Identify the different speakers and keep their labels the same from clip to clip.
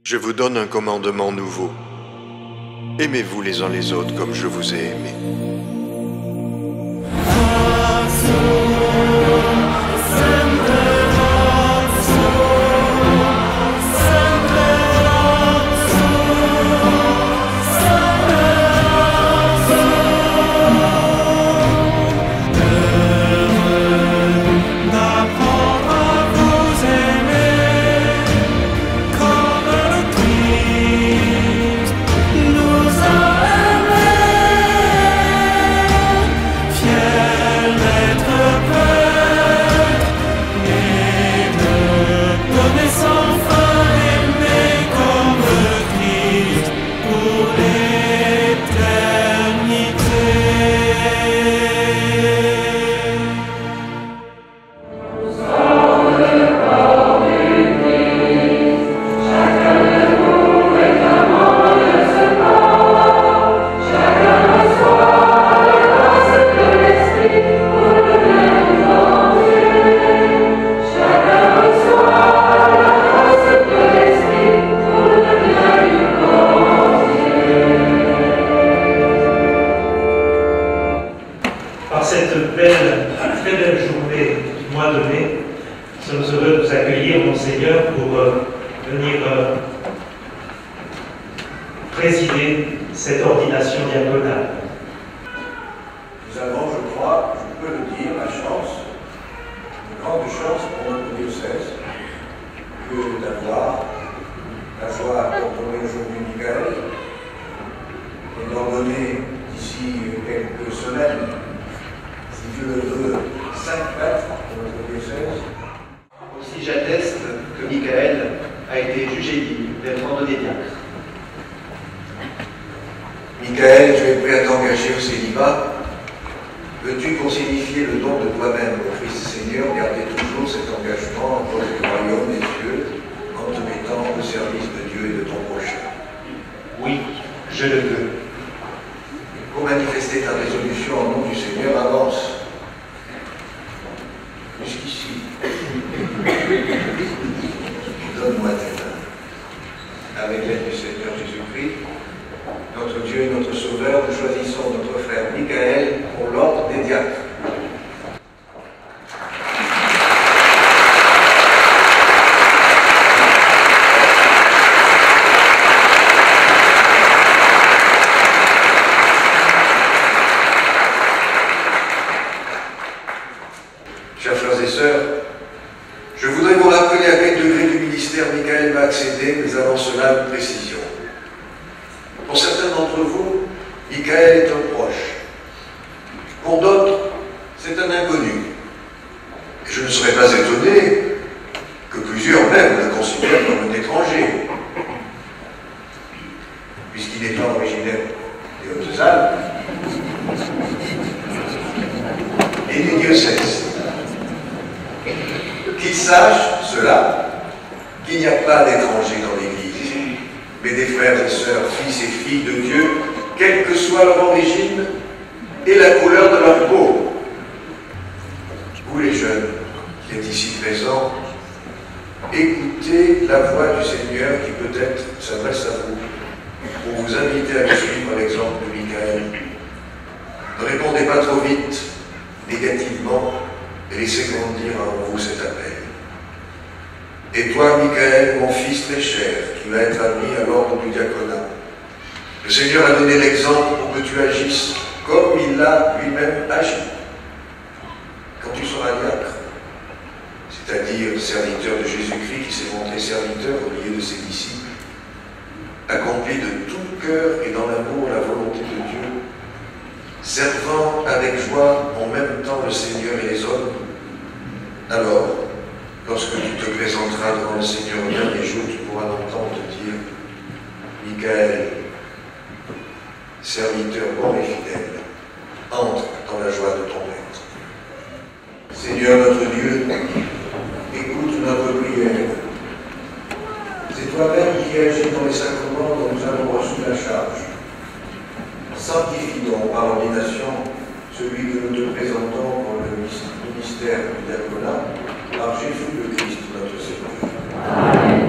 Speaker 1: Je vous donne un commandement nouveau. Aimez-vous les uns les autres comme je vous ai aimés.
Speaker 2: Par cette très belle journée du mois de mai, nous sommes heureux de vous accueillir, Monseigneur, pour venir présider cette ordination diaconale.
Speaker 3: Nous avons, je crois, je peux le dire, la chance, une grande chance pour notre diocèse, que d'avoir la joie d'ordonner aujourd'hui Michael et d'ordonner d'ici quelques semaines, si Dieu le veut, 5 prêtres pour notre diocèse.
Speaker 4: Aussi, j'atteste que Michael a été jugé libre d'être ordonné diacre.
Speaker 3: Michael, tu es prêt à t'engager au célibat. Veux-tu, pour signifier le don de toi-même au Christ Seigneur, garder toujours cet engagement en cause du royaume des cieux, en te mettant au service de Dieu et de ton prochain?
Speaker 4: Oui, je le veux.
Speaker 3: Pour manifester ta résolution au nom du Seigneur, avance. Jusqu'ici. Donne-moi tes mains. Avec l'aide du Seigneur Jésus-Christ, notre Dieu et notre Sauveur, nous choisissons notre frère Michael pour l'ordre des diacres. Chers frères et sœurs, je voudrais vous rappeler à quel degré du ministère Michael va accéder, mais avant cela, une précision. Pour certains d'entre vous, Michael est un proche. Pour d'autres, c'est un inconnu. Et je ne serais pas étonné que plusieurs même le considèrent comme un étranger, puisqu'il est originaire des Hautes-Alpes et des diocèses. Qu'ils sachent, cela, qu'il n'y a pas d'étrangers dans l'Église, mais des frères et sœurs, fils et filles de Dieu, quelle que soit leur origine et la couleur de leur peau. Vous les jeunes qui êtes ici présents, écoutez la voix du Seigneur qui peut-être s'adresse à vous pour vous inviter à le suivre à l'exemple de Michael. Ne répondez pas trop vite, négativement, et laissez grandir en vous cet appel. Et toi, Michael, mon fils très cher, qui va être admis à l'ordre du diaconat, le Seigneur a donné l'exemple pour que tu agisses comme il l'a lui-même agi. Quand tu seras diacre, c'est-à-dire serviteur de Jésus-Christ qui s'est montré serviteur au milieu de ses disciples, accompli de tout cœur et dans l'amour la volonté de Dieu, servant avec joie en même temps le Seigneur et les hommes, alors, lorsque tu te présenteras devant le Seigneur au dernier jour, tu pourras l'entendre te dire « Michael, serviteur bon et fidèle, entre dans la joie de ton Maître. » Seigneur notre Dieu, écoute notre prière. C'est toi-même qui agis dans les sacrements dont nous avons reçu la charge. Sanctifie donc par l'ordination celui que nous te présentons pour le ministère du diaconat, par Jésus le Christ notre Seigneur. Amen.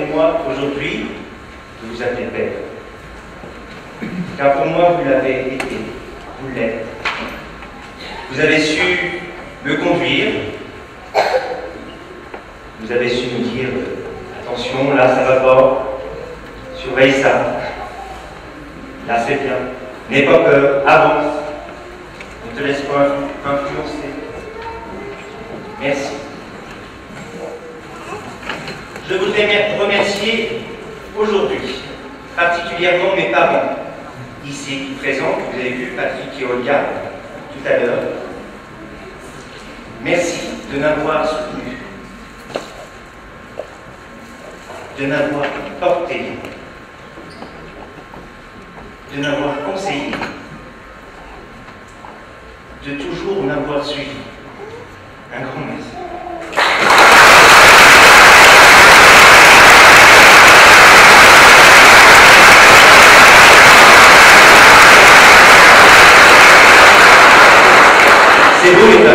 Speaker 5: permettez-moi aujourd'hui de vous appeler Père. Car pour moi, vous l'avez été, vous l'êtes. Vous avez su me conduire, vous avez su me dire attention, là ça va pas, surveille ça, là c'est bien, n'aie pas peur, avance, ne te laisse pas influencer. Merci. Je voudrais remercier aujourd'hui particulièrement mes parents, ici présents, que vous avez vu, Patrick et Olga, tout à l'heure. Merci de m'avoir soutenu, de m'avoir porté, de m'avoir conseillé, de toujours m'avoir suivi. Un grand merci. C'est beau,